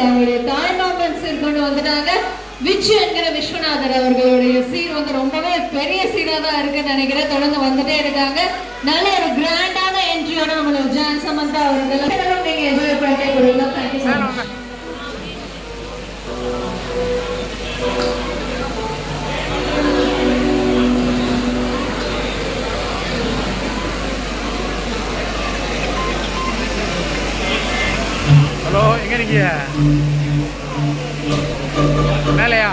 அவருடைய தாய்மாமன் சீர் கொண்டு வந்துட்டாங்க. விச்சு என்கிற விஸ்வநாதர் அவர்களுடைய சீர் வந்து ரொம்பவே பெரிய சீரா தான் இருக்குன்னு நினைக்கிறேன். தொடர்ந்து வந்துட்டே இருக்காங்க. நல்ல ஒரு கிராண்டான என்ட்ரியோட நம்மளோட ஜான் சமந்தா அவர்கள் நீங்க என்ஜாய் பண்ணிட்டே கொடுங்க. Thank you so much. ஹலோ, எங்க இருக்கீங்க? மேலையா?